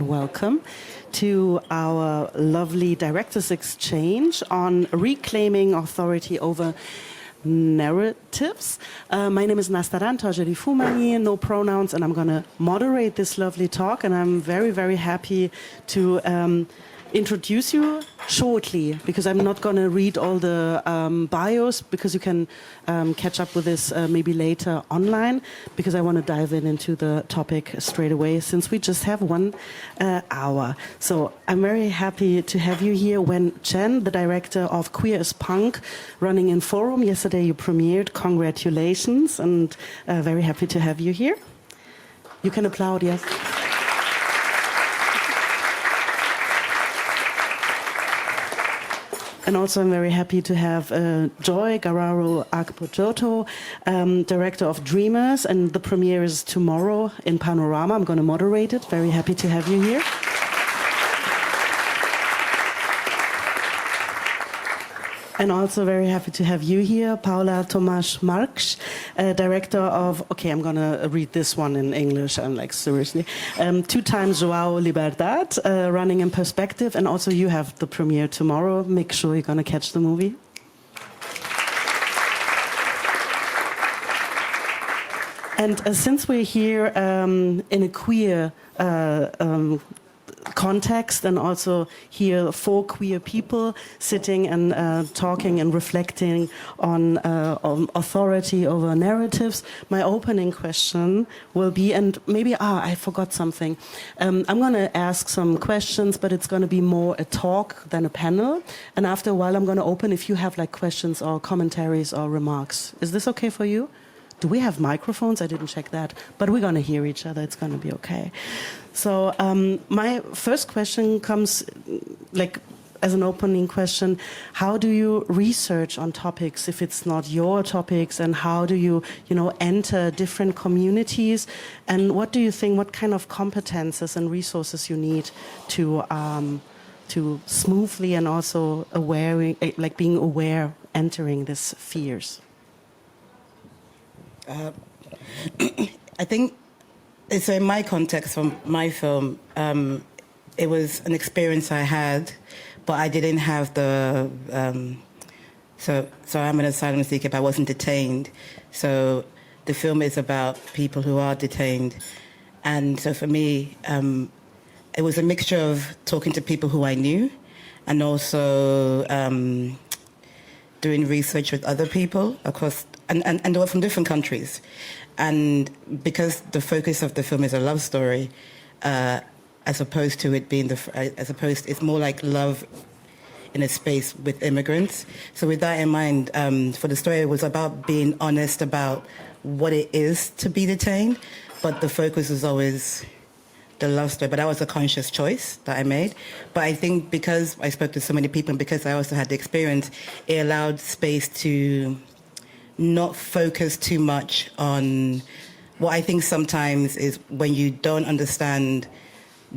and welcome to our lovely director's exchange on reclaiming authority over narratives. My name is Nastaran Tajeri-Foumani, no pronouns, and I'm going to moderate this lovely talk. And I'm very, very happy to introduce you shortly, because I'm not going to read all the bios, because you can catch up with this maybe later online, because I want to dive into the topic straight away, since we just have 1 hour. So I'm very happy to have you here. Yihwen Chen, the director of Queer as Punk, running in Forum. Yesterday you premiered. Congratulations, and very happy to have you here. You can applaud, yes. And also I'm very happy to have Joy Gharoro-Akpojotor, director of Dreamers, and the premiere is tomorrow in Panorama. I'm going to moderate it. Very happy to have you here. And also very happy to have you here, Paula Tomás Marques, director of, okay, I'm going to read this one in English, I'm like, seriously, 2 times Joao Liberdade, running in Perspective, and also you have the premiere tomorrow. Make sure you're going to catch the movie. And since we're here in a queer context, and also here 4 queer people sitting and talking and reflecting on authority over narratives, my opening question will be, and maybe, I forgot something. I'm going to ask some questions, but it's going to be more a talk than a panel. And after a while, I'm going to open if you have like questions or commentaries or remarks. Is this okay for you? Do we have microphones? I didn't check that. But we're going to hear each other. It's going to be okay. So my first question comes like as an opening question. How do you research on topics if it's not your topics? And how do you, enter different communities? And what do you think, what kind of competences and resources you need to smoothly and also being aware entering these fears? I think, so in my context from my film, it was an experience I had, but I didn't have the, so I'm an asylum seeker, but I wasn't detained. So the film is about people who are detained. And so for me, it was a mixture of talking to people who I knew and also doing research with other people across, and they were from different countries. And because the focus of the film is a love story, as opposed to it being it's more like love in a space with immigrants. So with that in mind, for the story, it was about being honest about what it is to be detained, but the focus was always the love story. But that was a conscious choice that I made. But I think because I spoke to so many people and because I also had the experience, it allowed space to not focus too much on what I think sometimes is when you don't understand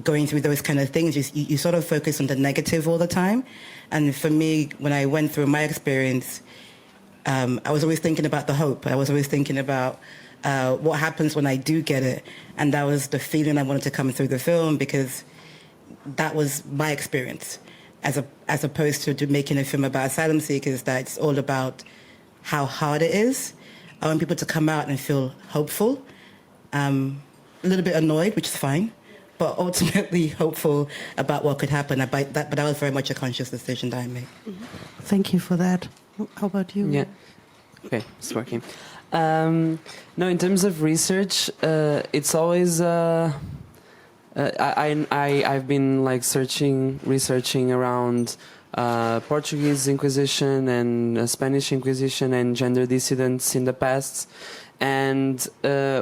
going through those kind of things, you sort of focus on the negative all the time. And for me, when I went through my experience, I was always thinking about the hope. I was always thinking about what happens when I do get it. And that was the feeling I wanted to come through the film, because that was my experience, as opposed to making a film about asylum seekers, that's all about how hard it is. I want people to come out and feel hopeful, a little bit annoyed, which is fine, but ultimately hopeful about what could happen. But that was very much a conscious decision that I made. Thank you for that. How about you? Yeah. Okay, it's working. No, in terms of research, it's always I've been like researching around Portuguese Inquisition and Spanish Inquisition and gender dissidents in the past, and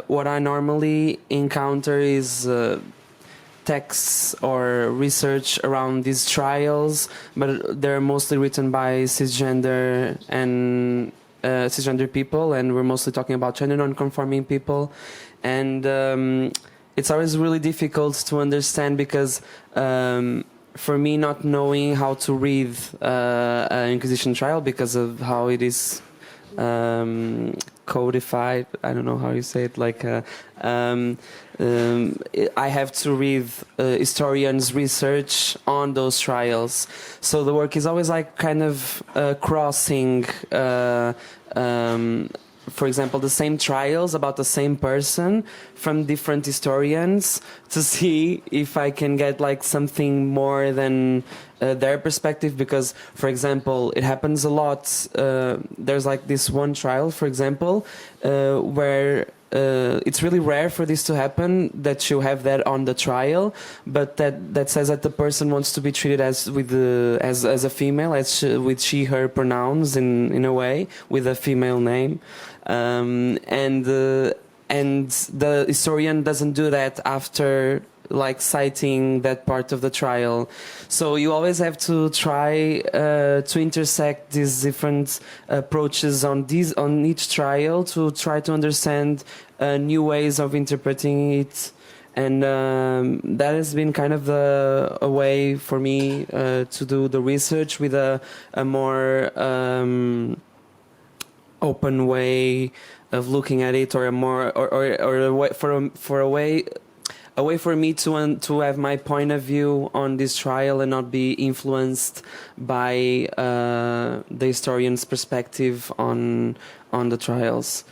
what I normally encounter is texts or research around these trials, but they're mostly written by cisgender and cisgender people, and we're mostly talking about gender non-conforming people, and it's always really difficult to understand because for me, not knowing how to read an Inquisition trial because of how it is codified. I don't know how you say it. Like I have to read historians' research on those trials. So the work is always like kind of crossing. For example, the same trials about the same person from different historians to see if I can get like something more than their perspective. Because, for example, it happens a lot. There's like this one trial, for example, where it's really rare for this to happen, that you have that on the trial, but that says that the person wants to be treated as a female, with she her pronouns in a way, with a female name, and the historian doesn't do that after like citing that part of the trial. So you always have to try to intersect these different approaches on each trial to try to understand new ways of interpreting it. And that has been kind of a way for me to do the research with a more open way of looking at it, or a more or a way a way for me to have my point of view on this trial and not be influenced by the historian's perspective on the trials.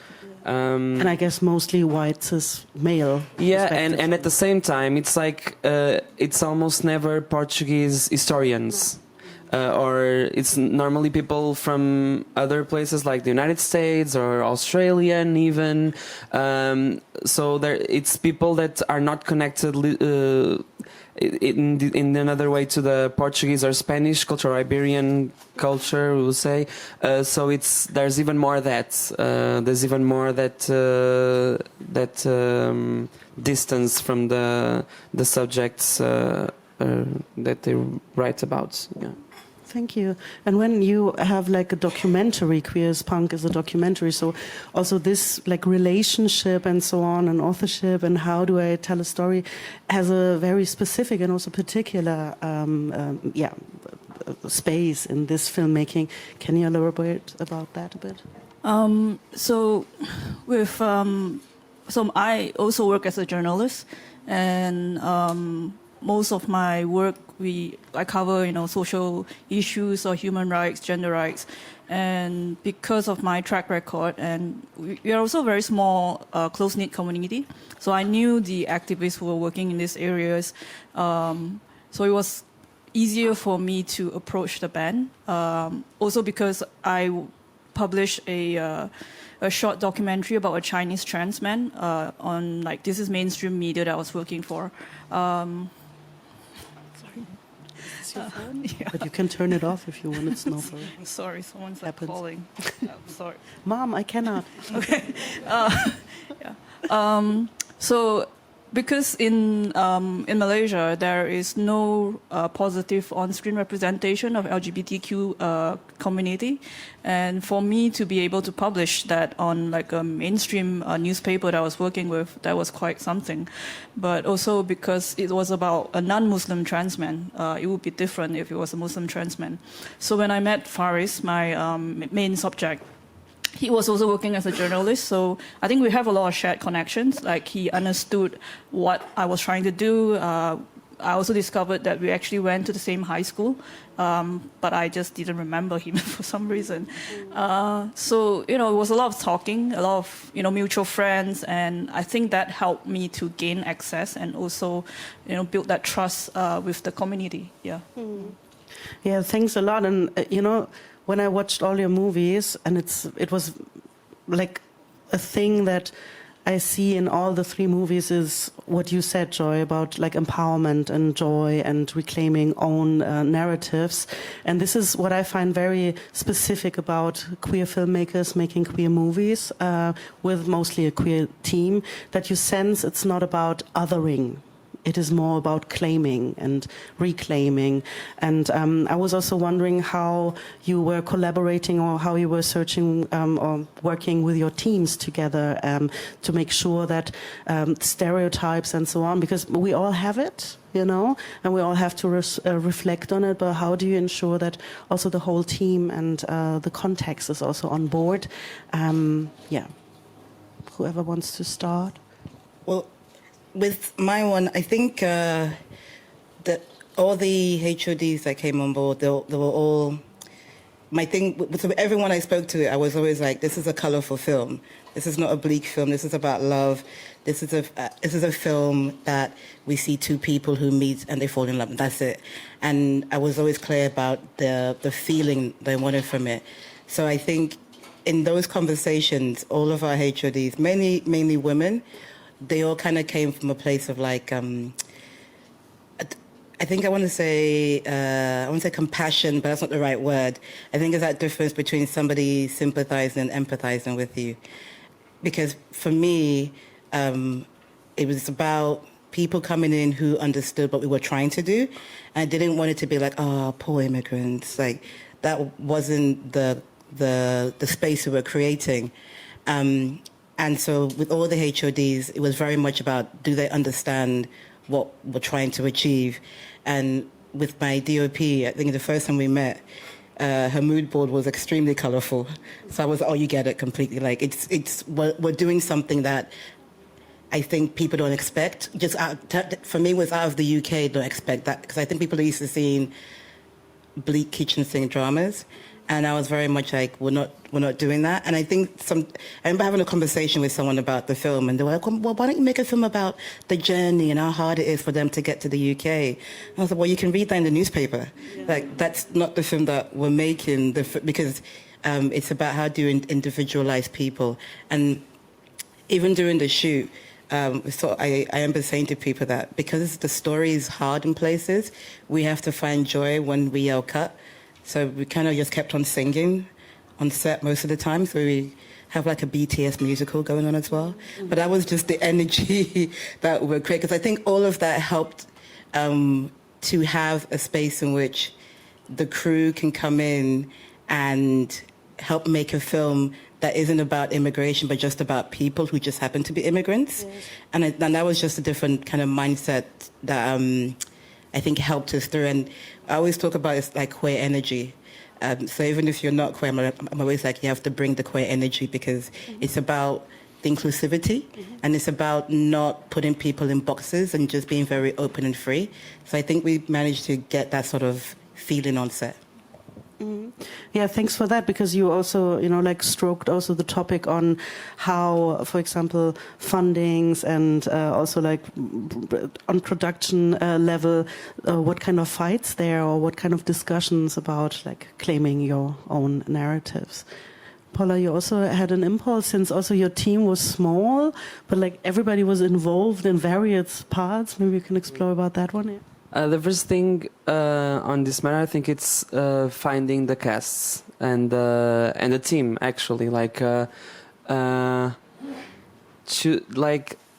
And I guess mostly white cis male. Yeah, and at the same time, it's like it's almost never Portuguese historians. Or it's normally people from other places like the United States or Australian even. So it's people that are not connected in another way to the Portuguese or Spanish culture, or Iberian culture, we will say. So there's even more that distance from the subjects that they write about. Yeah. Thank you. And when you have like a documentary, Queer as Punk is a documentary, so also this like relationship and so on, and authorship and how do I tell a story has a very specific and also particular space in this filmmaking. Can you elaborate about that a bit? So I also work as a journalist, and most of my work I cover social issues or human rights, gender rights, and because of my track record, and we are also a very small, close-knit community, so I knew the activists who were working in these areas, so it was easier for me to approach the band. Also because I published a short documentary about a Chinese trans man on this is mainstream media that I was working for. Yeah. But you can turn it off if you want. It's no problem. Sorry, someone's calling. Sorry. Mom, I cannot. Okay. So, because in Malaysia there is no positive on-screen representation of LGBTQ community, and for me to be able to publish that on like a mainstream newspaper that I was working with, that was quite something. But also because it was about a non-Muslim trans man, it would be different if it was a Muslim trans man. So when I met Faris, my main subject, he was also working as a journalist, so I think we have a lot of shared connections. Like, he understood what I was trying to do. I also discovered that we actually went to the same high school, but I just didn't remember him for some reason. So, it was a lot of talking, a lot of, mutual friends, and I think that helped me to gain access and also, build that trust with the community. Yeah. Yeah, thanks a lot. And, when I watched all your movies, and it was like a thing that I see in all the three movies is what you said, Joy, about like empowerment and joy and reclaiming own narratives. And this is what I find very specific about queer filmmakers making queer movies with mostly a queer team, that you sense it's not about othering. It is more about claiming and reclaiming. And I was also wondering how you were collaborating or how you were searching or working with your teams together to make sure that stereotypes and so on, because we all have it, and we all have to reflect on it, but how do you ensure that also the whole team and the context is also on board? whoever wants to start. Well, with my one, I think that all the HODs that came on board, they were all. My thing, with everyone I spoke to, I was always like, this is a colorful film. This is not a bleak film. This is about love. This is a film that we see two people who meet and they fall in love, and that's it. And I was always clear about the feeling they wanted from it. So I think in those conversations, all of our HODs, mainly women, they all kind of came from a place of like, I think I want to say compassion, but that's not the right word. I think it's that difference between somebody sympathizing and empathizing with you. Because for me, it was about people coming in who understood what we were trying to do. And I didn't want it to be like, oh, poor immigrants. Like, that wasn't the space we were creating. And so with all the HODs, it was very much about, do they understand what we're trying to achieve? And with my DOP, I think the first time we met, her mood board was extremely colorful. So I was, oh, you get it completely. Like, we're doing something that I think people don't expect. Just for me, was out of the UK, don't expect that, because I think people are used to seeing bleak kitchen sink dramas. And I was very much like, we're not doing that. And I think I remember having a conversation with someone about the film, and they were like, well, why don't you make a film about the journey and how hard it is for them to get to the UK? And I was like, well, you can read that in the newspaper. Yeah. Like, that's not the film that we're making, because it's about how do you individualize people. And even during the shoot, so I remember saying to people that because the story is hard in places, we have to find joy when we yell cut. So we kind of just kept on singing on set most of the time. So we have like a BTS musical going on as well. But that was just the energy that we were creating. Because I think all of that helped to have a space in which the crew can come in and help make a film that isn't about immigration, but just about people who just happen to be immigrants. Yes. And that was just a different kind of mindset that I think helped us through. And I always talk about it's like queer energy. So even if you're not queer, I'm always like, you have to bring the queer energy, because it's about the inclusivity, and it's about not putting people in boxes and just being very open and free. So I think we managed to get that sort of feeling on set. Yeah, thanks for that, because you also, like stroked also the topic on how, for example, fundings and also like on production level, what kind of fights there or what kind of discussions about like claiming your own narratives. Paula, you also had an impulse, since also your team was small, but like everybody was involved in various parts. Maybe you can explore about that one. Yeah. The first thing on this matter, I think it's finding the casts and the team, actually, like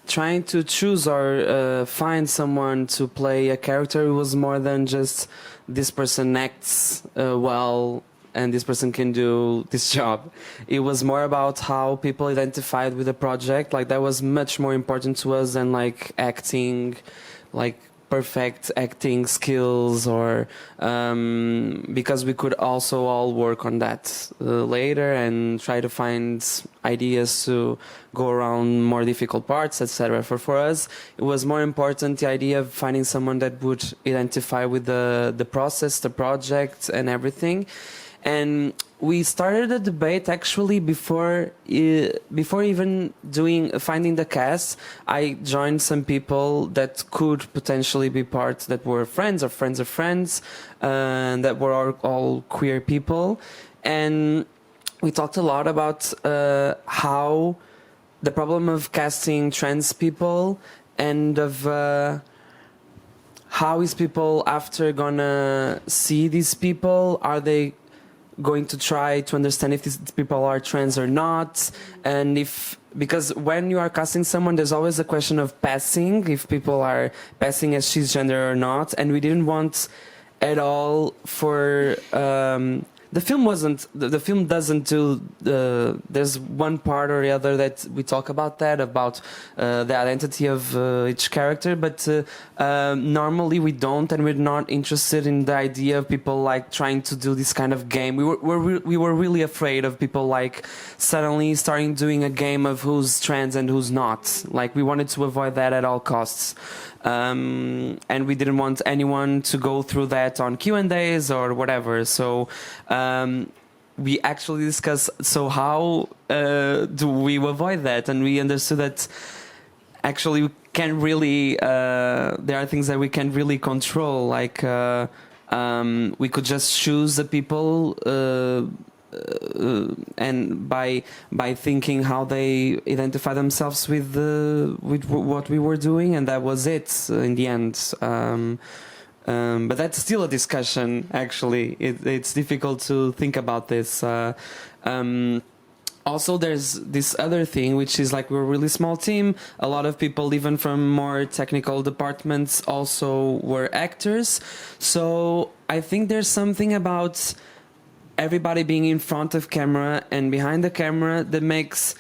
trying to choose or find someone to play a character who was more than just this person acts well and this person can do this job. It was more about how people identified with the project. Like, that was much more important to us than like acting, like perfect acting skills, or because we could also all work on that later and try to find ideas to go around more difficult parts, etc. For us, it was more important the idea of finding someone that would identify with the process, the project, and everything. And we started a debate actually before even finding the cast. I joined some people that could potentially be part, that were friends of friends of friends, that were all queer people, and we talked a lot about how the problem of casting trans people, and of how is people after gonna see these people, are they going to try to understand if these people are trans or not, and because when you are casting someone, there's always a question of passing, if people are passing as cisgender or not, and we didn't want at all for the film wasn't. The film doesn't do. There's one part or the other that we talk about the identity of each character, but normally we don't, and we're not interested in the idea of people like trying to do this kind of game. We were really afraid of people like suddenly starting doing a game of who's trans and who's not. Like we wanted to avoid that at all costs. And we didn't want anyone to go through that on Q&As or whatever. So we actually discussed, so how do we avoid that? And we understood that actually we can really, there are things that we can really control. Like we could just choose the people and by thinking how they identify themselves with what we were doing, and that was it in the end. But that's still a discussion. Actually, it's difficult to think about this. Also, there's this other thing, which is like we're a really small team. A lot of people, even from more technical departments, also were actors. So I think there's something about everybody being in front of camera and behind the camera that makes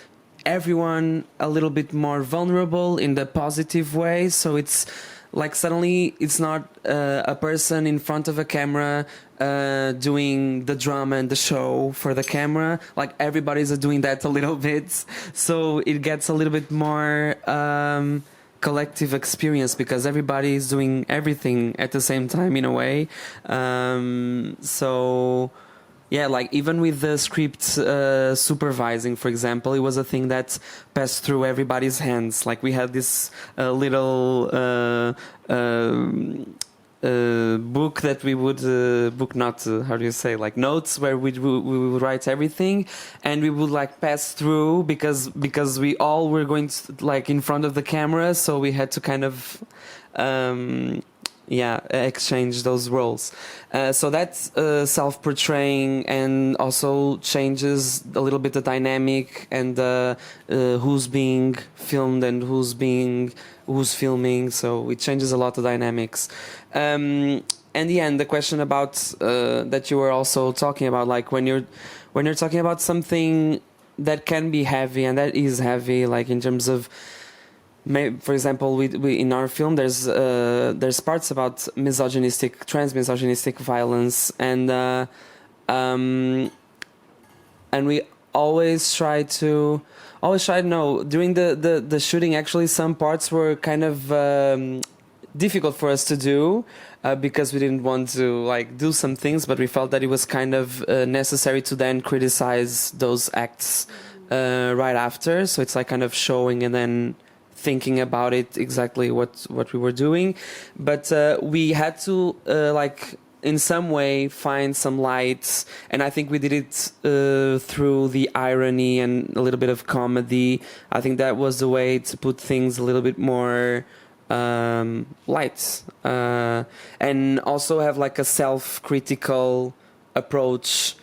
everyone a little bit more vulnerable in the positive way. So it's like suddenly it's not a person in front of a camera doing the drama and the show for the camera. Like everybody's doing that a little bit. So it gets a little bit more collective experience because everybody is doing everything at the same time in a way. So yeah, like even with the script supervising, for example, it was a thing that passed through everybody's hands. Like we had this little book that we would how do you say, like notes where we would write everything, and we would like pass through because we all were going to, like in front of the camera, so we had to kind of exchange those roles. So that's self-portraying, and also changes a little bit the dynamic and who's being filmed and who's filming. So it changes a lot of dynamics. And the question about that you were also talking about, like when you're talking about something that can be heavy, and that is heavy, like in terms of, for example, we in our film there's parts about trans-misogynistic violence, and we always try to know during the shooting. Actually, some parts were kind of difficult for us to do because we didn't want to like do some things, but we felt that it was kind of necessary to then criticize those acts right after. So it's like kind of showing and then thinking about it exactly what we were doing, but we had to like in some way find some lights, and I think we did it through the irony and a little bit of comedy. I think that was the way to put things a little bit more light, and also have like a self-critical approach.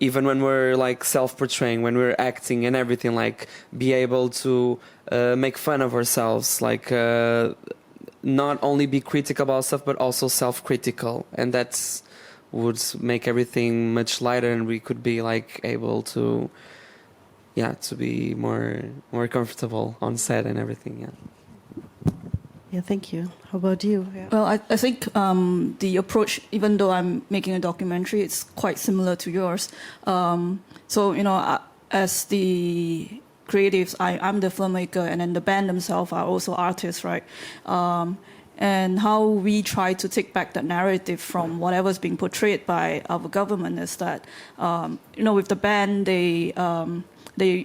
Even when we're like self-portraying, when we're acting and everything, like be able to make fun of ourselves, like not only be critical about stuff, but also self-critical, and that's would make everything much lighter, and we could be like able to, to be more comfortable on set and everything. Yeah, thank you. How about you? Yeah. Well, I think the approach, even though I'm making a documentary, it's quite similar to yours. So, as the creatives, I'm the filmmaker, and then the band themselves are also artists, right? And how we try to take back the narrative from whatever's being portrayed by our government is that, with the band, they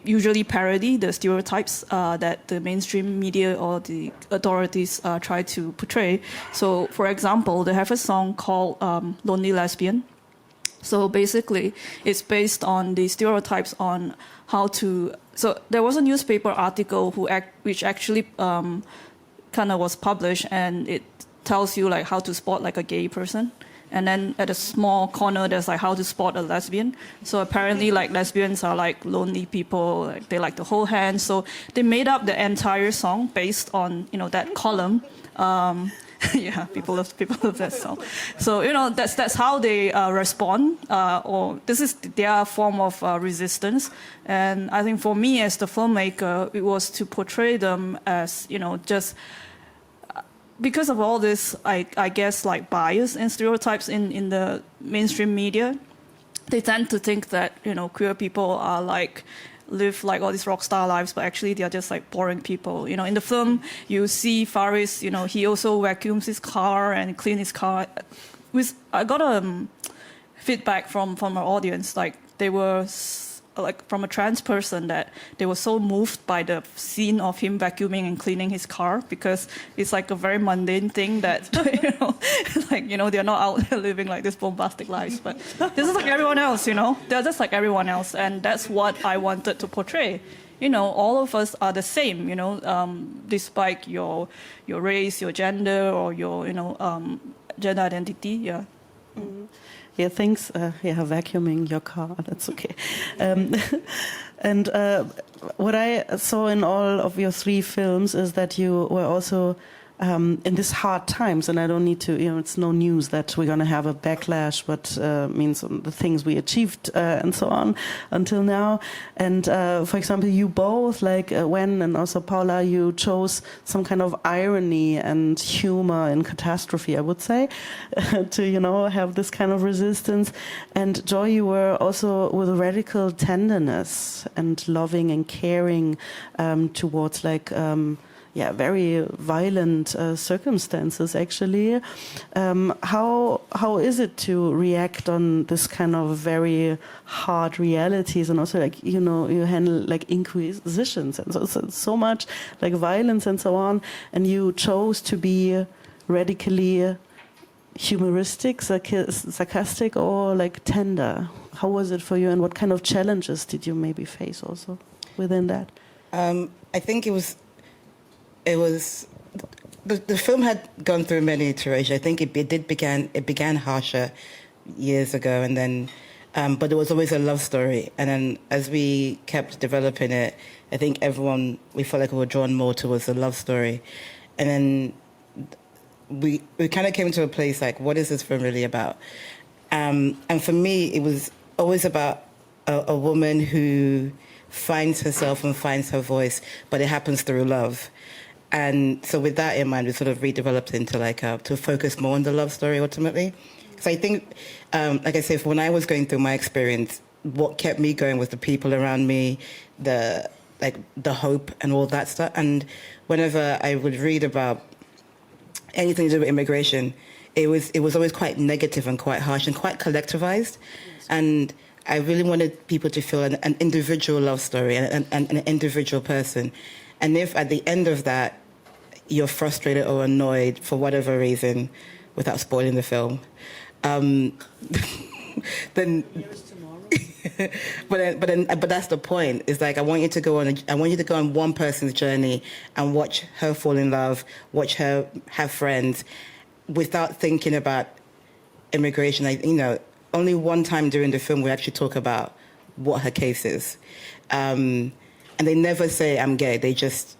usually parody the stereotypes that the mainstream media or the authorities try to portray. So, for example, they have a song called Lonely Lesbian. So basically, it's based on the stereotypes on how to... So there was a newspaper article which actually kind of was published, and it tells you like how to spot like a gay person. And then at a small corner, there's like how to spot a lesbian. So apparently, like lesbians are like lonely people. Like they like to hold hands. So they made up the entire song based on that column. Yeah, people love that song. So that's how they respond, or this is their form of resistance. And I think for me as the filmmaker, it was to portray them as just because of all this, I guess like bias and stereotypes in the mainstream media. They tend to think that queer people are live like all these rock star lives, but actually they are just like boring people. In the film, you see Faris, he also vacuums his car and cleans his car. I got feedback from our audience, like they were from a trans person, that they were so moved by the scene of him vacuuming and cleaning his car, because it's like a very mundane thing that they're not out there living like this bombastic lives, but this is like everyone else. They're just like everyone else, and that's what I wanted to portray. All of us are the same. Despite your race, your gender, or your gender identity. Yeah. Mm-hmm. Yeah, thanks. Vacuuming your car, that's okay. And what I saw in all of your 3 films is that you were also in these hard times, and I don't need to, it's no news that we're going to have a backlash, what means the things we achieved and so on until now. And for example, you both, like Wen and also Paula, you chose some kind of irony and humor in catastrophe, I would say, to, have this kind of resistance. And Joy, you were also with a radical tenderness and loving and caring towards very violent circumstances, actually. How is it to react on this kind of very hard realities, and also you handle inquisitions and so much violence and so on, and you chose to be radically humoristic, sarcastic, or tender? How was it for you, and what kind of challenges did you maybe face also within that? I think it was the film had gone through many iterations. I think it began harsher years ago, and then but it was always a love story. And then as we kept developing it, I think we felt like we were drawn more towards the love story. And then we kind of came to a place like, what is this film really about? And for me, it was always about a woman who finds herself and finds her voice, but it happens through love. And so with that in mind, we sort of redeveloped into to focus more on the love story ultimately. So I think, like I said, when I was going through my experience, what kept me going was the people around me, the hope and all that stuff. And whenever I would read about anything to do with immigration, it was always quite negative and quite harsh and quite collectivized. And I really wanted people to feel an individual love story and an individual person. And if at the end of that, you're frustrated or annoyed for whatever reason, without spoiling the film, then but that's the point. It's like I want you to go on one person's journey and watch her fall in love, watch her have friends, without thinking about immigration. Only one time during the film we actually talk about what her case is. And they never say, I'm gay. They just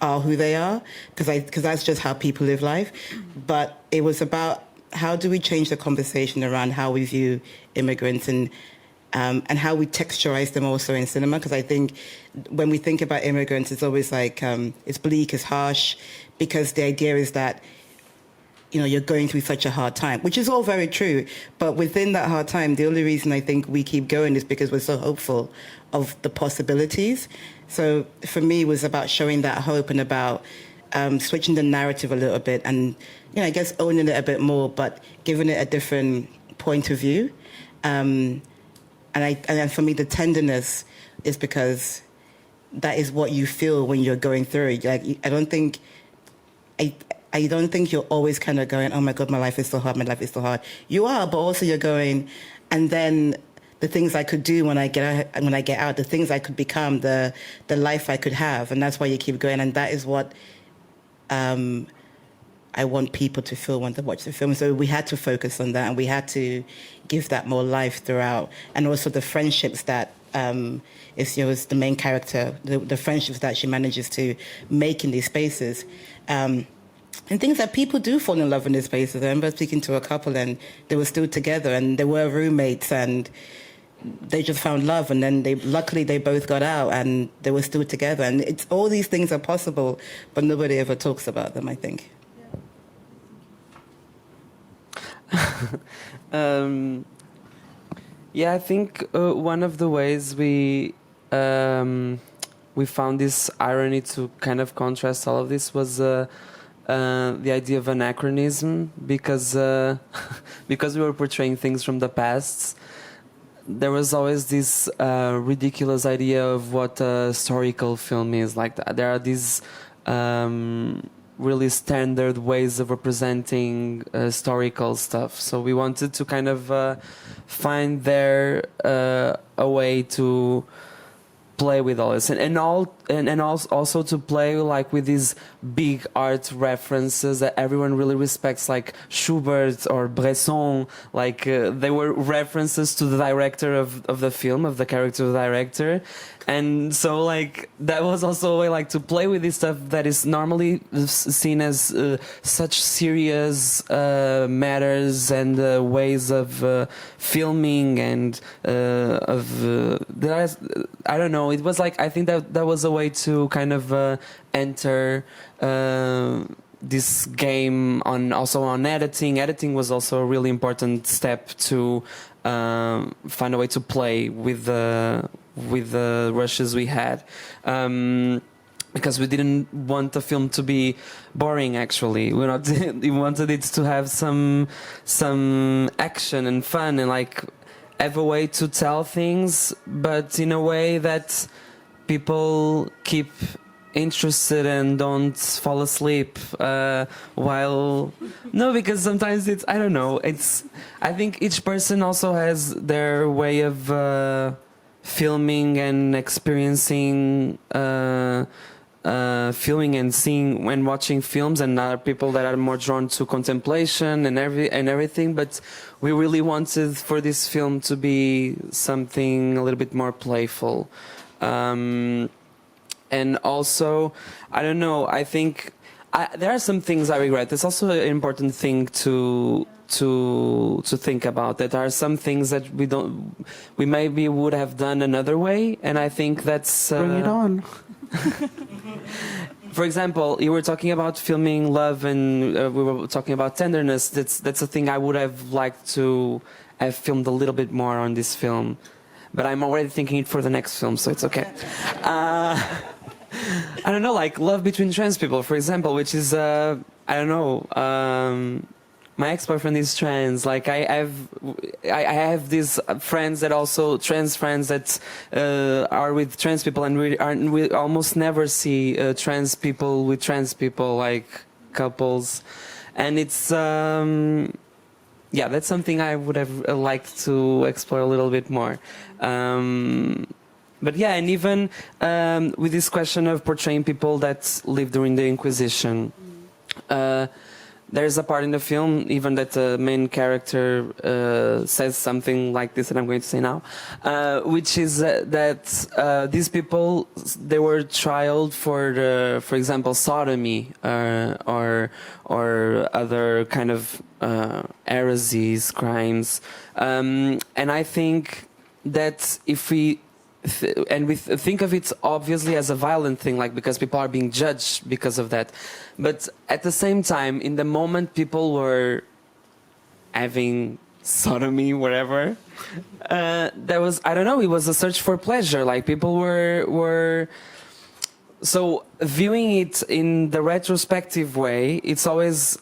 are who they are, because that's just how people live life. But it was about how do we change the conversation around how we view immigrants and how we texturize them also in cinema. Because I think when we think about immigrants, it's always like it's bleak, it's harsh, because the idea is that you're going through such a hard time, which is all very true. But within that hard time, the only reason I think we keep going is because we're so hopeful of the possibilities. So for me, it was about showing that hope and about switching the narrative a little bit and, I guess owning it a bit more, but giving it a different point of view. And for me, the tenderness is because that is what you feel when you're going through it. I don't think you're always kind of going, oh my God, my life is so hard, my life is so hard. You are, but also you're going, and then the things I could do when I get out, the things I could become, the life I could have, and that's why you keep going. And that is what I want people to feel when they watch the film. So we had to focus on that, and we had to give that more life throughout, and also the friendships that is the main character, the friendships that she manages to make in these spaces. And things that people do fall in love in these spaces. I remember speaking to a couple and they were still together and they were roommates and they just found love, and then luckily they both got out and they were still together. And it's all these things are possible, but nobody ever talks about them, I think. Yeah, I think one of the ways we found this irony to kind of contrast all of this was the idea of anachronism, because because we were portraying things from the past. There was always this ridiculous idea of what a historical film is. Like there are these really standard ways of representing historical stuff. So we wanted to kind of find there a way to play with all this, and also to play like with these big art references that everyone really respects, like Schubert or Bresson. Like they were references to the director of the film, of the character of the director. And so like that was also a way like to play with this stuff that is normally seen as such serious matters and ways of filming and I don't know. It was like, I think that was a way to kind of enter this game also on editing. Editing was also a really important step to find a way to play with the rushes we had, because we didn't want the film to be boring. Actually, we wanted it to have some action and fun, and like have a way to tell things, but in a way that people keep interested and don't fall asleep because sometimes it's, I don't know, I think each person also has their way of filming and experiencing filming and seeing when watching films, and other people that are more drawn to contemplation and everything. But we really wanted for this film to be something a little bit more playful. And also, I don't know, I think there are some things I regret. It's also an important thing to think about, that there are some things that we maybe would have done another way, and I think that's Bring it on. For example, you were talking about filming love, and we were talking about tenderness. That's a thing I would have liked to have filmed a little bit more on this film, but I'm already thinking it for the next film, so it's okay. I don't know, like love between trans people, for example, which is I don't know. My ex-boyfriend is trans. Like I have these friends that also trans friends that are with trans people, and we almost never see trans people with trans people, like couples, and it's yeah, that's something I would have liked to explore a little bit more. But yeah, and even with this question of portraying people that lived during the Inquisition. There's a part in the film even that the main character says something like this that I'm going to say now, which is that these people, they were trialed for example, sodomy or other kind of heresies, crimes, and I think that if we think of it obviously as a violent thing, like because people are being judged because of that. But at the same time, in the moment people were having sodomy, whatever, there was, I don't know, it was a search for pleasure. Like people were so viewing it in the retrospective way, it's always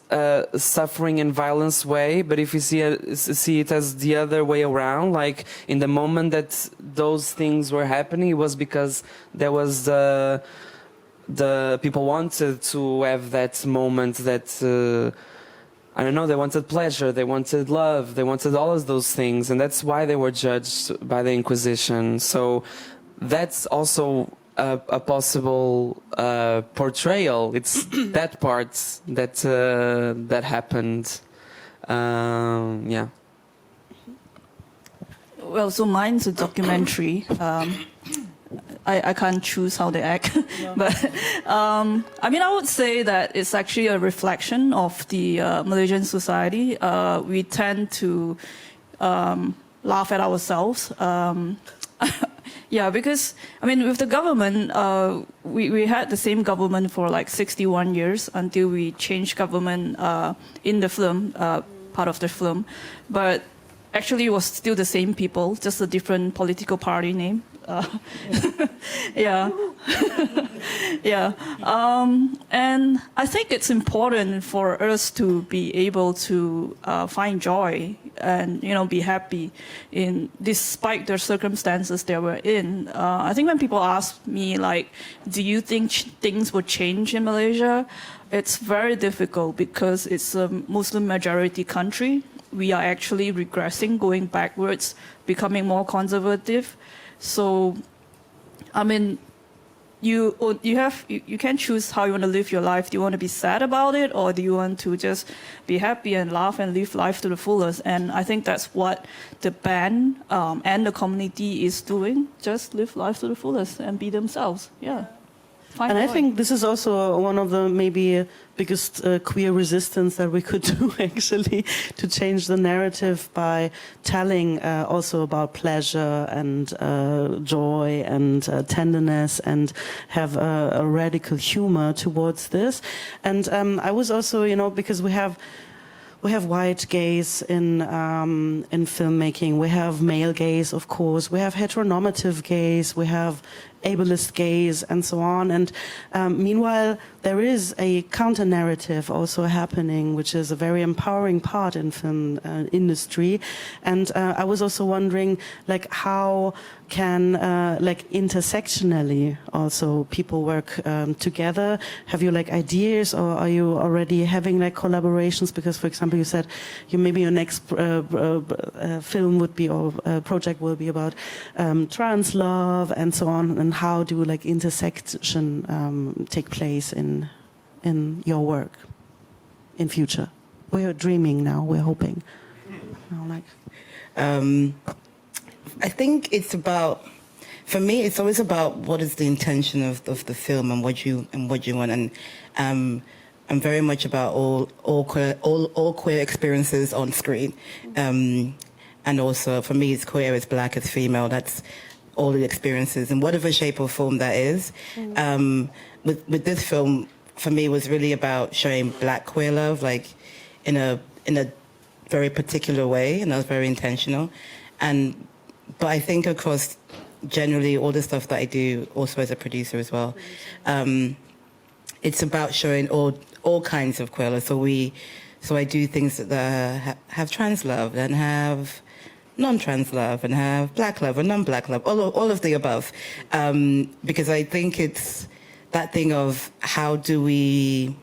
suffering and violence way. But if you see it as the other way around, like in the moment that those things were happening, it was because there was the people wanted to have that moment, that I don't know, they wanted pleasure, they wanted love, they wanted all of those things, and that's why they were judged by the Inquisition. So that's also a possible portrayal. It's that part that happened. Yeah. Well, so mine's a documentary. I can't choose how they act. But I mean, I would say that it's actually a reflection of the Malaysian society. We tend to laugh at ourselves. Yeah, because, I mean, with the government, we had the same government for like 61 years until we changed government in the film, part of the film. But actually, it was still the same people, just a different political party name. Yeah. Yeah. And I think it's important for us to be able to find joy and, you know, be happy in despite the circumstances they were in. I think when people ask me, like, do you think things will change in Malaysia? It's very difficult because it's a Muslim majority country. We are actually regressing, going backwards, becoming more conservative. So, I mean, you can choose how you want to live your life. Do you want to be sad about it, or do you want to just be happy and laugh and live life to the fullest? And I think that's what the band and the community is doing. Just live life to the fullest and be themselves. Yeah. And I think this is also one of the maybe biggest queer resistance that we could do, actually, to change the narrative by telling also about pleasure and joy and tenderness, and have a radical humor towards this. And I was also, you know, because we have white gaze in filmmaking, we have male gaze, of course, we have heteronormative gaze, we have ableist gaze, and so on. And meanwhile, there is a counter-narrative also happening, which is a very empowering part in film industry. And I was also wondering, like, how can, like, intersectionally also people work together? Have you, like, ideas, or are you already having, like, collaborations? Because, for example, you said maybe your next film would be, or project will be about trans love and so on. And how do, like, intersection take place in your work in future? We're dreaming now. We're hoping. You know, like. I think it's about, for me, it's always about what is the intention of the film and what you want. And I'm very much about all queer experiences on screen. And also, for me, it's queer, it's black, it's female. That's all the experiences in whatever shape or form that is. With this film, for me, it was really about showing black queer love, like in a very particular way, and that was very intentional. But I think across generally all the stuff that I do, also as a producer as well, it's about showing all kinds of queer love. So I do things that have trans love and have non-trans love and have black love or non-black love, all of the above, because I think it's that thing of how do we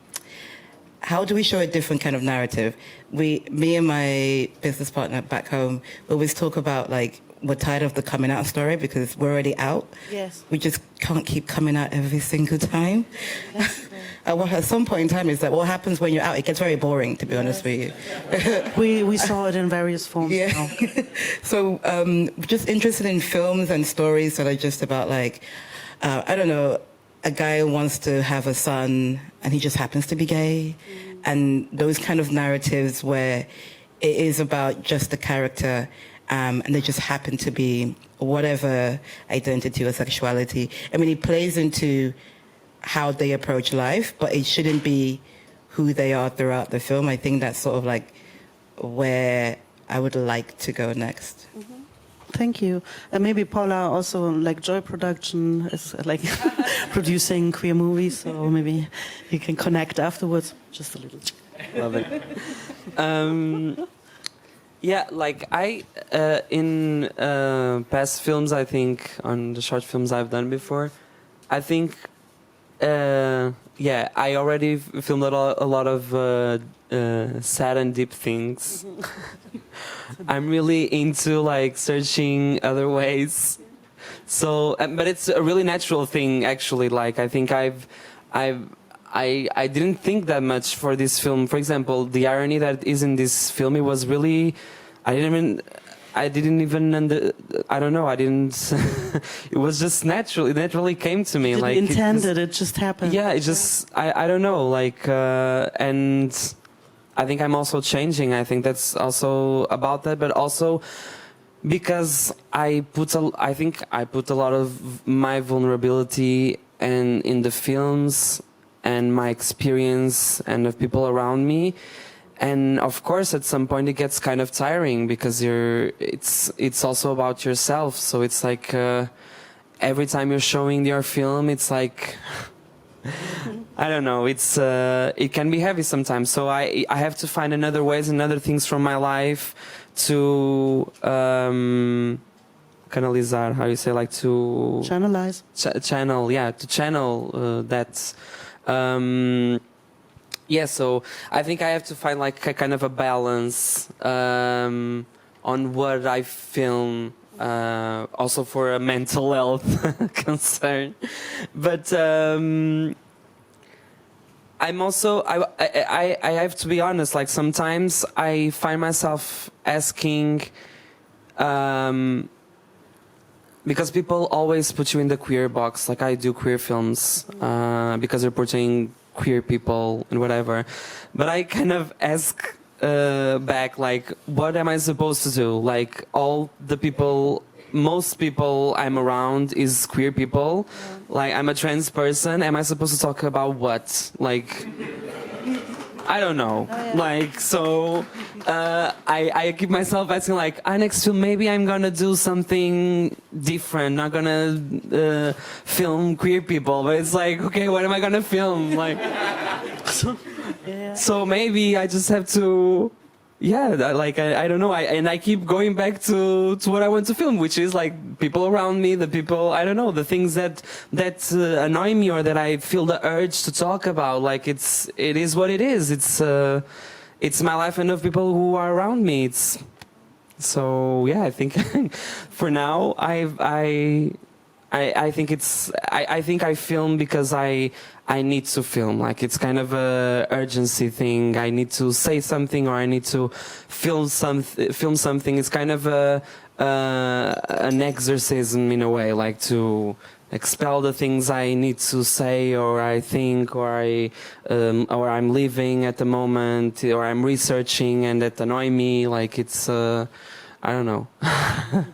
show a different kind of narrative. Me and my business partner back home, we always talk about, like, we're tired of the coming out story because we're already out. Yes. We just can't keep coming out every single time. Yes. At some point in time, it's like, what happens when you're out? It gets very boring, to be honest with you. we saw it in various forms. Yeah. Now. So just interested in films and stories that are just about, like, I don't know, a guy who wants to have a son and he just happens to be gay. And those kind of narratives where it is about just the character and they just happen to be whatever identity or sexuality. I mean, it plays into how they approach life, but it shouldn't be who they are throughout the film. I think that's sort of like where I would like to go next. Mm-hmm. Thank you. And maybe Paula also, like, Joy Production is like producing queer movies, so maybe you can connect afterwards, just a little. Love it. Yeah, like in past films, I think, on the short films I've done before, I think, yeah, I already filmed a lot of sad and deep things. I'm really into, like, searching other ways. So, but it's a really natural thing, actually. Like, I think I didn't think that much for this film. For example, the irony that is in this film, it was really, I didn't even I didn't even I don't know. I didn't. It was just natural. It naturally came to me. Didn't Like intend it just happened. Yeah, it just I don't know. Like and I think I'm also changing. I think that's also about that, but also because I think I put a lot of my vulnerability and in the films and my experience and of people around me. And of course, at some point, it gets kind of tiring because it's also about yourself. So it's like every time you're showing your film, it's like I don't know. It's it can be heavy sometimes. So I have to find another ways and other things from my life to canalizar. How you say, like to Channelize. channel? Yeah, to channel that. Yeah, so I think I have to find like a kind of a balance on what I film, also for a mental health concern. But I'm also I have to be honest. Like sometimes I find myself asking, because people always put you in the queer box. Like I do queer films because they're portraying queer people and whatever, but I kind of ask back, like, what am I supposed to do? Like most people I'm around is queer people. Like I'm a trans person. Am I supposed to talk about what? Like I don't know. Like so I keep myself asking, like, next film maybe I'm gonna do something different, not gonna film queer people, but it's like, okay, what am I gonna film? Like so maybe I just have to like I don't know, and I keep going back to what I want to film, which is like people around me, the people, I don't know, the things that annoy me or that I feel the urge to talk about. Like it is what it is. It's my life and of people who are around me. So yeah, I think for now I think I think I film because I need to film. Like it's kind of a urgency thing. I need to say something or I need to film something. It's kind of an exorcism in a way, like to expel the things I need to say or I think or I'm living at the moment or I'm researching and that annoy me. Like it's I don't know. How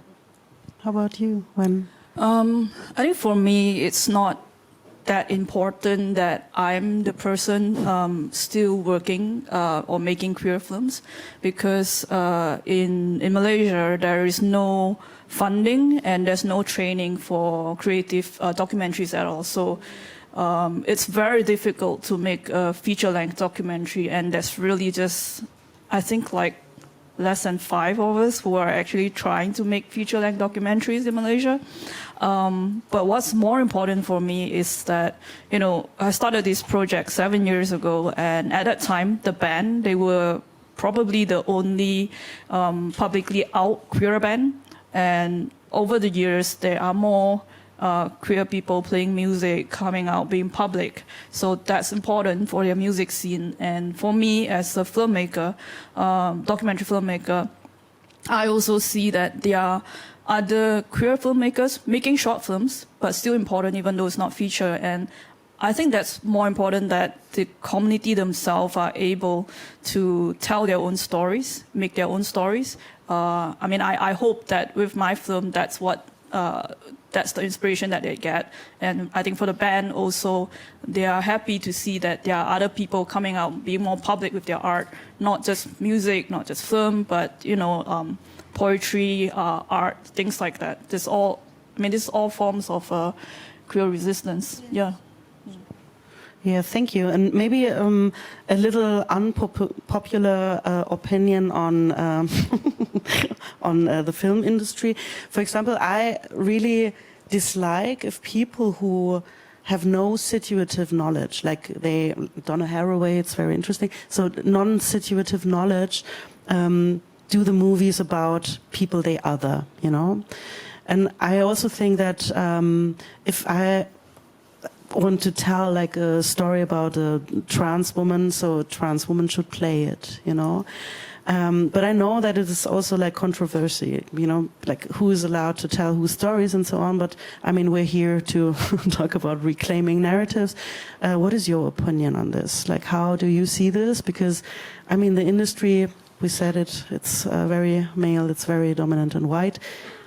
about you? I think for me, it's not that important that I'm the person still working or making queer films, because in Malaysia there is no funding and there's no training for creative documentaries at all. So it's very difficult to make a feature-length documentary, and that's really just, I think, like less than 5 of us who are actually trying to make feature-length documentaries in Malaysia. But what's more important for me is that, you know, I started this project 7 years ago, and at that time, the band, they were probably the only publicly out queer band. And over the years, there are more queer people playing music, coming out, being public. So that's important for their music scene. And for me, as a filmmaker, documentary filmmaker, I also see that there are other queer filmmakers making short films, but still important even though it's not feature. And I think that's more important, that the community themselves are able to tell their own stories, make their own stories. I mean, I hope that with my film, that's what that's the inspiration that they get. And I think for the band also, they are happy to see that there are other people coming out, being more public with their art, not just music, not just film, but, you know, poetry, art, things like that. This all, I mean, this is all forms of queer resistance. Yeah. Yeah, thank you. And maybe a little unpopular opinion on on the film industry. For example, I really dislike if people who have no situative knowledge, like Donna Haraway, it's very interesting. So non-situative knowledge, do the movies about people they other, you know. And I also think that if I want to tell like a story about a trans woman, so a trans woman should play it, you know. But I know that it is also like controversy, you know, like who is allowed to tell whose stories and so on. But I mean, we're here to talk about reclaiming narratives. What is your opinion on this? Like, how do you see this? Because, I mean, the industry, we said it, it's very male, it's very dominant and white.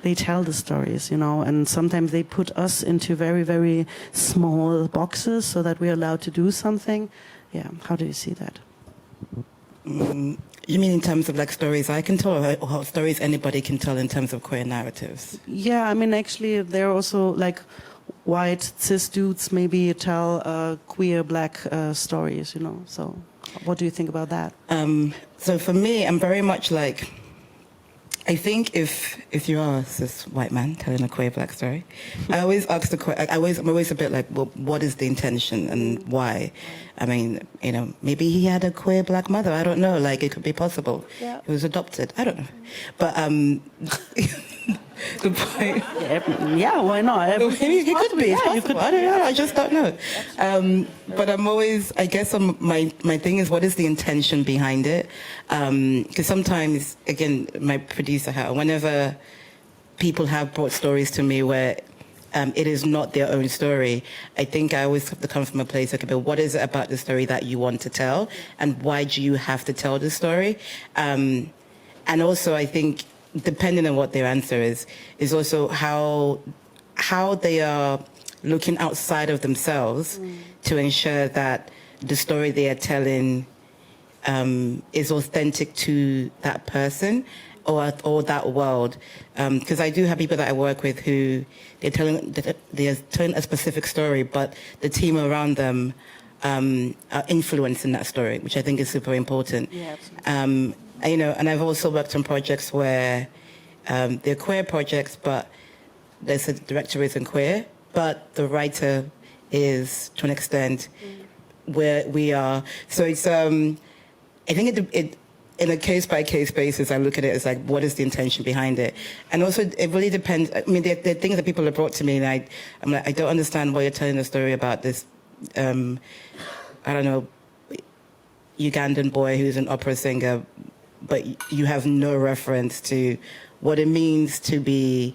They tell the stories, you know, and sometimes they put us into very, very small boxes so that we're allowed to do something. Yeah, how do you see that? You mean in terms of like stories I can tell, or stories anybody can tell in terms of queer narratives? Yeah, I mean, actually, there are also like white cis dudes maybe tell queer black stories, you know. So, what do you think about that? So for me, I'm very much like, I think if you are a cis white man telling a queer black story, I always ask I'm always a bit like, well, what is the intention and why? I mean, you know, maybe he had a queer black mother. I don't know. Like, it could be possible. Yeah. He was adopted. I don't know. But the point. Yeah, why not? He could be. Yeah, You could. I don't know. I just don't know. But I'm always. I guess my thing is, what is the intention behind it? Because sometimes, again, my producer hat. Whenever people have brought stories to me where it is not their own story, I think I always have to come from a place like, but what is it about the story that you want to tell, and why do you have to tell the story? And also, I think, depending on what their answer is also how they are looking outside of themselves to ensure that the story they are telling is authentic to that person or that world. Because I do have people that I work with who they're telling a specific story, but the team around them are influencing that story, which I think is super important. Yeah, absolutely. You know, and I've also worked on projects where they're queer projects, but there's a director isn't queer, but the writer is, to an extent, where we are. So it's, I think it in a case-by-case basis, I look at it as like, what is the intention behind it? And also, it really depends. I mean, there are things that people have brought to me, and I'm like, I don't understand why you're telling a story about this, I don't know, Ugandan boy who's an opera singer, but you have no reference to what it means to be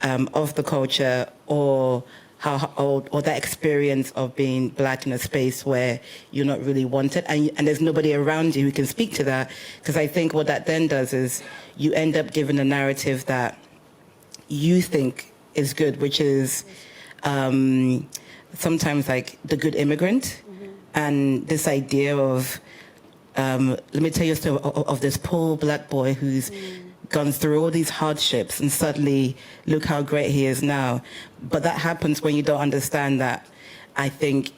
of the culture, or or that experience of being black in a space where you're not really wanted, and there's nobody around you who can speak to that. Because I think what that then does is you end up giving a narrative that you think is good, which is sometimes like the good immigrant, and this idea of let me tell you a story of this poor black boy who's gone through all these hardships, and suddenly look how great he is now. But that happens when you don't understand that. I think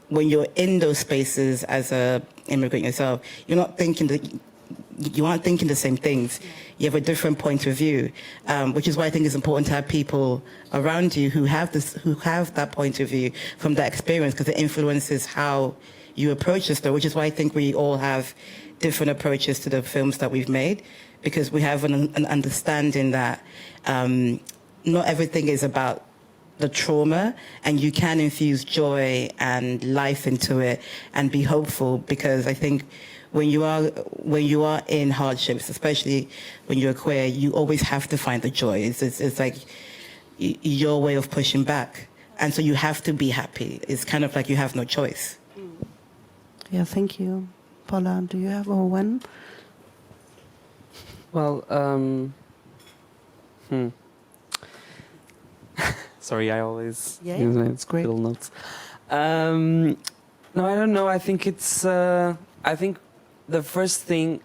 when you're in those spaces as a immigrant yourself, you aren't thinking the same things. You have a different point of view, which is why I think it's important to have people around you who have that point of view from that experience, because it influences how you approach the story, which is why I think we all have different approaches to the films that we've made, because we have an understanding that not everything is about the trauma, and you can infuse joy and life into it and be hopeful, because I think when you are in hardships, especially when you're queer, you always have to find the joy. It's like your way of pushing back, and so you have to be happy. It's kind of like you have no choice. Yeah, thank you. Paula, do you have a when? Well, sorry, I always use my it's great. little notes. No, I don't know. I think it's. I think the first thing.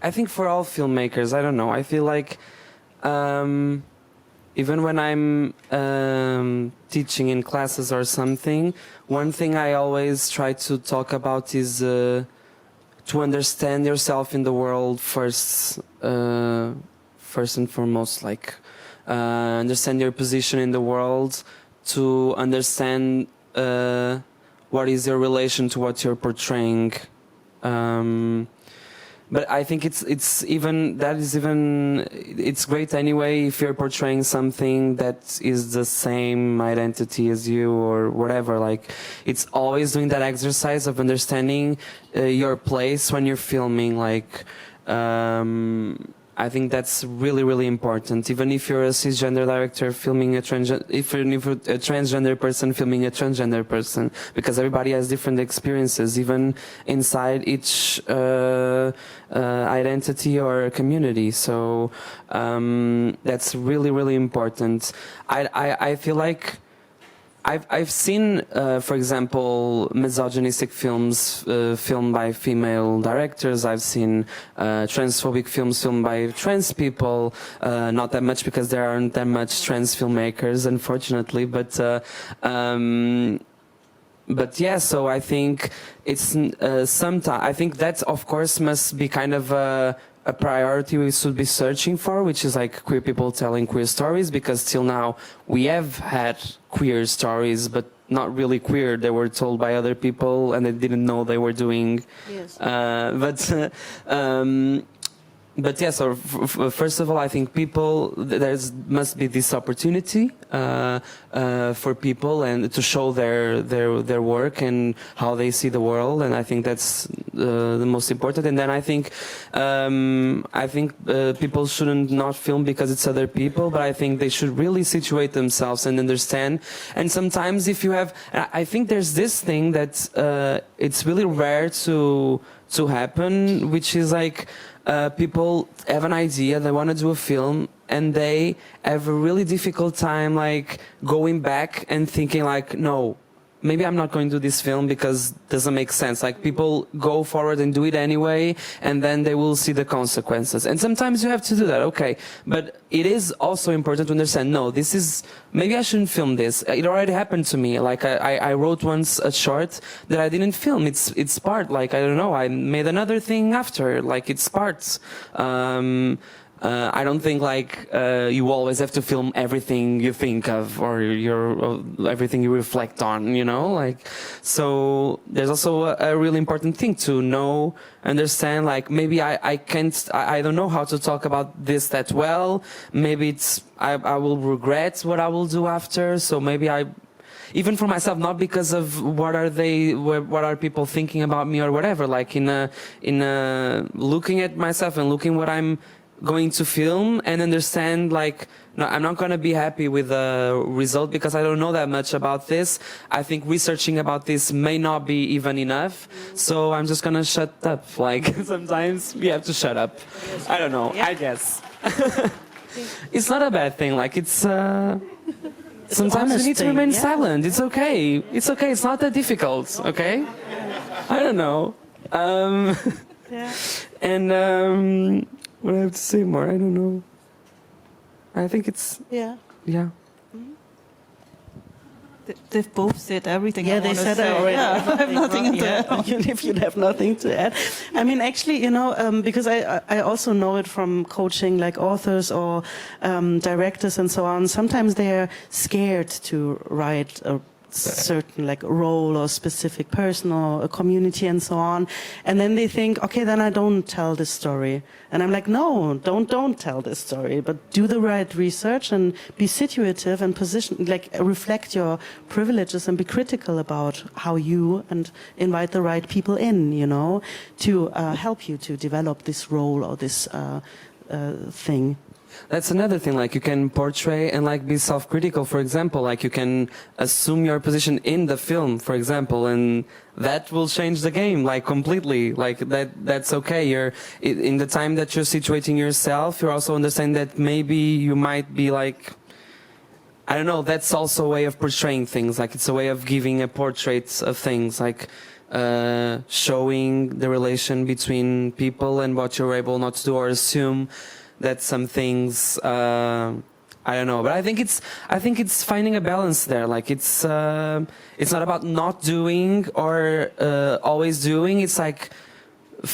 I think for all filmmakers, I don't know. I feel like even when I'm teaching in classes or something, one thing I always try to talk about is to understand yourself in the world first. First and foremost, like understand your position in the world, to understand what is your relation to what you're portraying. But I think it's great anyway if you're portraying something that is the same identity as you or whatever. Like, it's always doing that exercise of understanding your place when you're filming. Like, I think that's really, really important. Even if you're a cisgender director filming a transgender person filming a transgender person, because everybody has different experiences, even inside each identity or community. So that's really, really important. I feel like I've seen, for example, misogynistic films filmed by female directors. I've seen transphobic films filmed by trans people. Not that much because there aren't that much trans filmmakers, unfortunately. But yeah, so I think it's sometimes. I think that, of course, must be kind of a priority we should be searching for, which is like queer people telling queer stories, because till now we have had queer stories, but not really queer. They were told by other people and they didn't know they were doing. Yes. But yeah, so first of all, I think there must be this opportunity for people and to show their work and how they see the world, and I think that's the most important. And then I think people shouldn't not film because it's other people, but I think they should really situate themselves and understand. And sometimes if you have, I think there's this thing that it's really rare to happen, which is like, people have an idea, they want to do a film, and they have a really difficult time like going back and thinking like, no, maybe I'm not going to do this film because it doesn't make sense. Like, people go forward and do it anyway, and then they will see the consequences. And sometimes you have to do that, okay. But it is also important to understand, no, this is, maybe I shouldn't film this. It already happened to me. Like, I wrote once a short that I didn't film. It's part, like, I don't know, I made another thing after, like, it's parts. I don't think like you always have to film everything you think of or everything you reflect on, you know, like, so there's also a really important thing to know, understand, like, maybe I don't know how to talk about this that well, maybe I will regret what I will do after, so maybe even for myself, not because of what are people thinking about me or whatever, like in looking at myself and looking what I'm going to film and understand, like, no, I'm not going to be happy with the result because I don't know that much about this. I think researching about this may not be even enough, so I'm just going to shut up. Like, sometimes we have to shut up. I don't know, I guess. It's not a bad thing, like, it's sometimes we need to remain silent. It's okay. It's okay, it's not that difficult, okay? I don't know. And what do I have to say more? I don't know. I think it's... Yeah. They've both said everything. Yeah, they said it already. Yeah, I have nothing to add. If you have nothing to add. I mean, actually, you know, because I also know it from coaching like authors or directors and so on. Sometimes they're scared to write a certain like role or specific person or a community and so on, and then they think, okay, then I don't tell this story. And I'm like, no, don't tell this story, but do the right research and be situative and position, like, reflect your privileges and be critical about how you, and invite the right people in, you know, to help you to develop this role or this thing. That's another thing, like, you can portray and like be self-critical, for example, like you can assume your position in the film, for example, and that will change the game, like, completely, like, that's okay. You're in the time that you're situating yourself, you're also understanding that maybe you might be like, I don't know, that's also a way of portraying things, like, it's a way of giving a portrait of things, like, showing the relation between people and what you're able not to do or assume that some things, I don't know, but I think it's finding a balance there. Like, it's not about not doing or always doing. It's like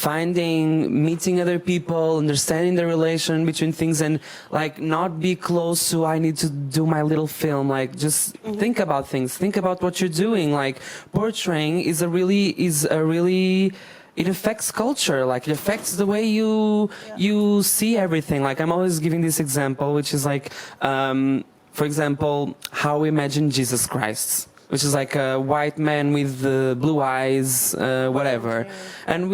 meeting other people, understanding the relation between things, and like not be close to, I need to do my little film. Like, just think about things, think about what you're doing. Like, portraying is a really it affects culture, like, it affects the way you see everything. Like, I'm always giving this example, which is like, for example, how we imagine Jesus Christ. which is like a white man with blue eyes, whatever. And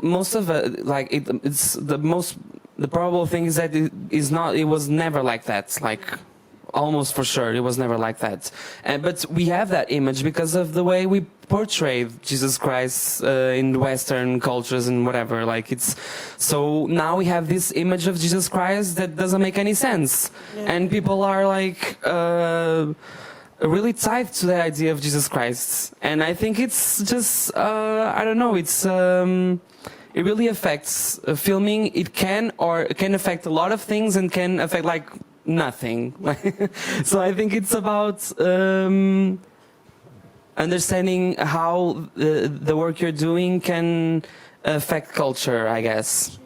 most of it, like it's the probable thing is that it was never like that, like almost for sure it was never like that. But we have that image because of the way we portray Jesus Christ in Western cultures and whatever. Like so now we have this image of Jesus Christ that doesn't make any sense, and people are like really tied to the idea of Jesus Christ. And I think it's just I don't know, it's it really affects filming. It can affect a lot of things and can affect like nothing. So I think it's about understanding how the work you're doing can affect culture, I guess.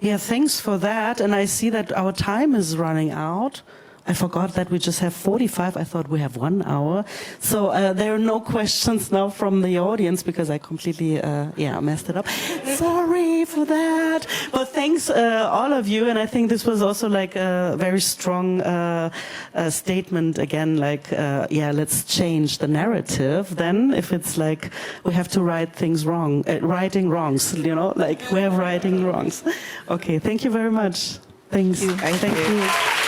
Yeah, thanks for that. And I see that our time is running out. I forgot that we just have 45. I thought we have 1 hour. So there are no questions now from the audience because I completely, messed it up. Sorry for that. But thanks, all of you. And I think this was also like a very strong statement again, like, let's change the narrative. Then if it's like we have to right things wrong, righting wrongs, like we're righting wrongs. Okay, thank you very much. Thanks. Thank you.